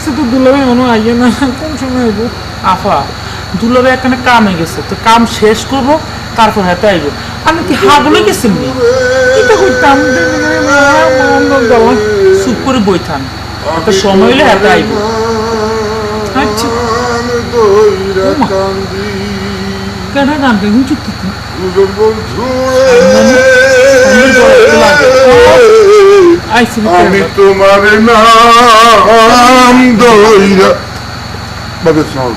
গেছে তো দুলাভাই মনে আইয়ে না কোন সময় আইব আফা দুলাভাই এখানে কামে গেছে তো কাম শেষ করব তারপর হাতে আইব আমি কি হাগলে গেছেন নি এটা কইতাম চুপ করে বইতাম একটা সময় হলে হাতে আইব আচ্ছা কেন গান গাই চুপ থাকি আমি তোমার নাম দইরা বাবা শোনো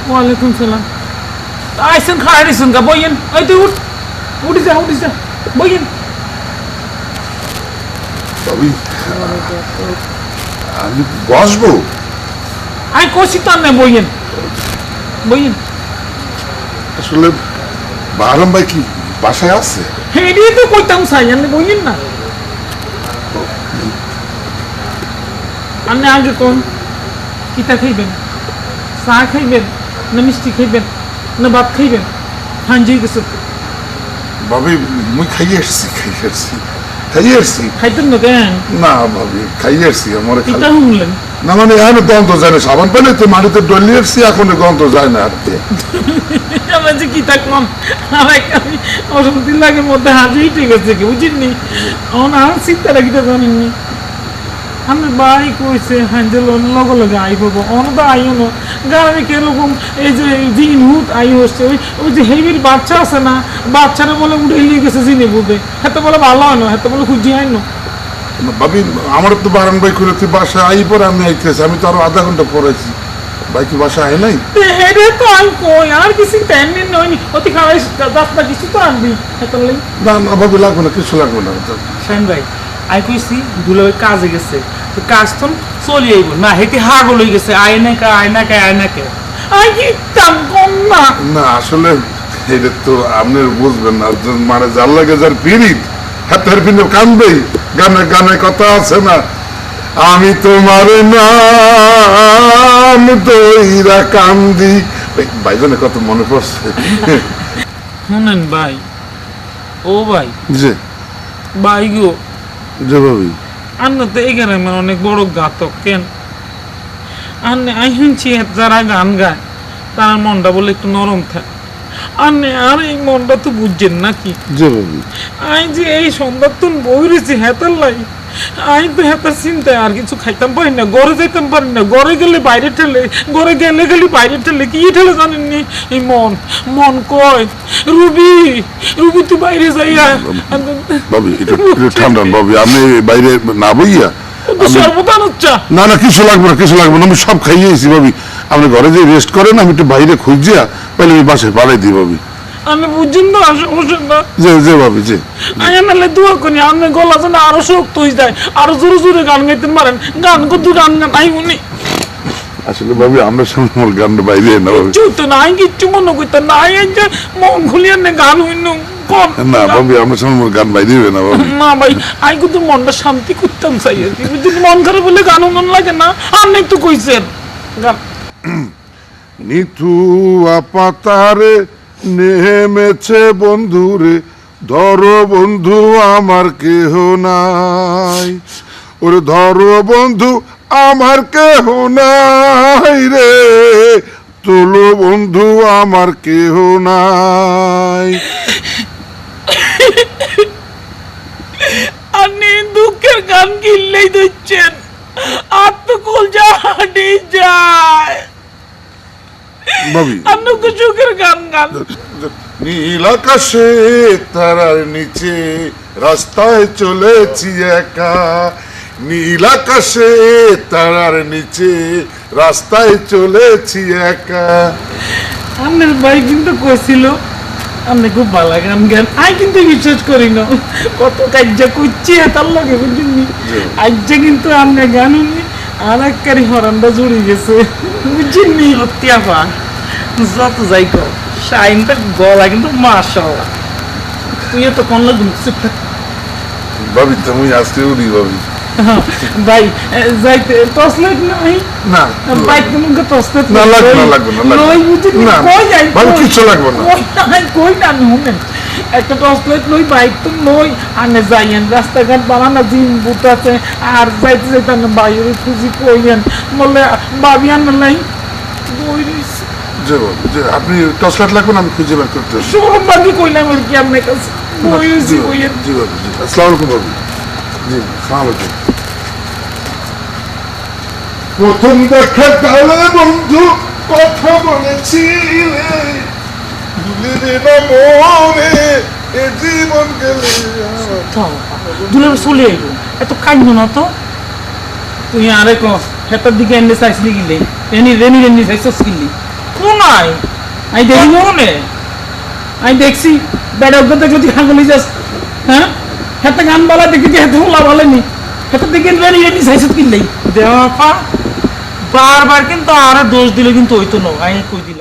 ওয়ালাইকুম সালাম আইসেন খাই দিছেন গা বইয়েন ওই তুই উঠি যা বইয়েন বাবি আমি বসবো আই কষি তো না বইয়েন আসলে বাহারাম ভাই কি বাসায় আছে হেডি তো কইতাম সাই আপনি বইয়েন না আপনি আগে কোন কিতা খাইবেন চা খাইবেন না মিষ্টি খাইবেন না ভাত খাইবেন হাঞ্জি গেছে ভাবি মুই খাইয়ে আসছি খাইতেন না কেন না ভাবি খাইয়ে আসছি আমার কিতা শুনলেন না মানে এখন গন্ধ যায় না সাবান পেলে তো মাটিতে ডলি আসছি এখন গন্ধ যায় না আর কি আমার যে কিতা কম আমার আমি অশান্তি লাগে মধ্যে হাজিই ঠিক আছে কি বুঝিনি আমার আর চিন্তা লাগিতে জানেননি আমি বাই কইছে হাঞ্জেল লগে লগে আই পাবো অনদা আইও না গ্রামে কিরকম এই যে দিন হুট আই হচ্ছে ওই যে হেবির বাচ্চা আছে না বাচ্চারা বলে উঠে নিয়ে গেছে চিনি বুঝে হাতে বলে ভালো হয় না হাতে বলে খুঁজি হয় না ভাবি আমার তো বারান ভাই করে তুই বাসায় আই পরে আমি আইতেছি আমি তো আরো আধা ঘন্টা পরেছি ভাই কি বাসায় আয় নাই হেরে তো আমি কই আর কিছু টাইম নয়নি অতি খাওয়াই রাস্তা কিছু তো আনবি হাতে না না ভাবি লাগবে না কিছু লাগবে না শাইন ভাই আই কইছি দুলাভাই কাজে গেছে তো কাজ তো চলে আইব না হেটি হাগল হয়ে গেছে আয় না কে আই কি কাম কম না না আসলে এটা তো আপনার বুঝবেন না মানে যার লাগে যার পিরিত হাতের পিনে কানবেই গানে কথা আছে না আমি তোমার নাম দইরা কান্দি ভাইজানে কত মনে পড়ছে শুনেন ভাই ও ভাই যে ভাই গো যে ভাবি আন্না তো এই গ্রামের অনেক বড় ঘাতক কেন আন্নে আই শুনছি যারা গান গায় তার মনটা বলে একটু নরম থাকে আন্নে আর এই মনটা তো বুঝছেন নাকি যে ভাবি আই যে এই সন্ধ্যার তুন বই রয়েছি হেতার লাই আই তো হেতার চিন্তায় আর কিছু খাইতাম পারি না ঘরে যাইতাম পারি না ঘরে গেলে বাইরে ঠেলে ঘরে গেলে বাইরে ঠেলে কি ঠেলে জানেননি এই মন কয় রুবি তুই বাইরে যাইয়া ভাবি একটু ঠান্ডা ভাবি আপনি বাইরে না বইয়া সর্বদান হচ্ছা না কিছু লাগবে না আমি সব খাইয়েছি ভাবি আপনি ঘরে যে রেস্ট করেন আমি একটু বাইরে খুঁজিয়া তাহলে আমি বাসায় পাড়াই দিই ভাবি আমি বুঝছেন না সমস্যা না যে ভাবি যে আমি নাহলে দোয়া করি আপনি গলা যেন আরো শক্ত হয়ে যায় আরো জোরে জোরে গান গাইতে পারেন গান করতে গান নাই উনি আসলে ভাবি আমরা সামনে আমার গানটা বাইরে না ভাবি চুতো না আমি কিচ্ছু মনে করতাম না এই যে মন খুলিয়ে নে গান হইন না ভাবি আমরা সামনে আমার গান বাইরে না ভাবি না ভাই আমি কিন্তু মনটা শান্তি করতাম চাই আর কি যদি মন খারাপ হলে গান মন লাগে না আপনি একটু কইছেন গান নিথু আপাতারে নেমেছে বন্ধুরে ধরো বন্ধু আমার কেহ নাই ওরে ধরো বন্ধু আমার কেহ নাই রে তোলো বন্ধু আমার কেহ নাই আপনি দুঃখের গান কিনলেই দিচ্ছেন আর তো কলজা হাঁটি যায় ভাবি আপনি সুখের গান গান নীল আকাশে তারার নিচে রাস্তায় চলেছি একা নীল আকাশে তারার নিচে রাস্তায় চলেছি একা আপনার ভাই কিন্তু কইছিল আপনি খুব ভালো গান গান আই কিন্তু বিশ্বাস করি না কত কাজ্যা করছি তার লাগে বুঝলি আজ্যা কিন্তু আপনি গান আর একবারই হরানটা জুড়ে গেছে বুঝলি হত্যাপা যত যাই কর শাইনটা গলা কিন্তু মাশাআল্লাহ তুই তো কোন লাগবে চুপ থাক ভাবি তুমি আজকে উড়ি ভাবি ভাই যাইতে টসলেট নাই না বাইক তোমাকে টসলেট না লাগবে না লই বুঝি না কই যাই ভাবি কিছু লাগবে না কই না আমি শুনেন একটা টর্চ লাইট লই বাইক তো লই আনে যাইয়েন রাস্তাঘাট বানানা জিম বুট আছে আর যাইতে যাইতে আনে বাইরে খুঁজি কইয়েন বললে ভাবি আনে নাই বই রইছে যে বল, যে আপনি টর্চ লাইট লাগবেন আমি খুঁজে বের করতে আসি। সরম বাকি কইলাম আর কি আপনার কাছে বই রইছে জি কইয়েন জি বাবু, জি আসসালামু আলাইকুম বাবু। জি আসসালামু আলাইকুম। প্রথম দেখা কালে বন্ধু কথা বলেছিলে, ভুলিনি না মনে এ জীবন গেলে আমার। দুলে চলে আইব এত কাইন্দ না তো তুই আরে ক হেতার দিকে এনে চাইছিলি গিলে এনি রেনি রেনি চাইছস কিনলি কোন নাই আই দেখি মনে আই দেখছি বেড়া উদ্যোগ যদি খাগলি যাস হ্যাঁ হেতে গান বালা দেখি যে হেতে হলা বলেনি হেতার দিকে রেনি রেনি চাইছস কিনলি দেওয়া পা বারবার কিন্তু আরে দোষ দিলে কিন্তু হইতো না আই কই দিলাম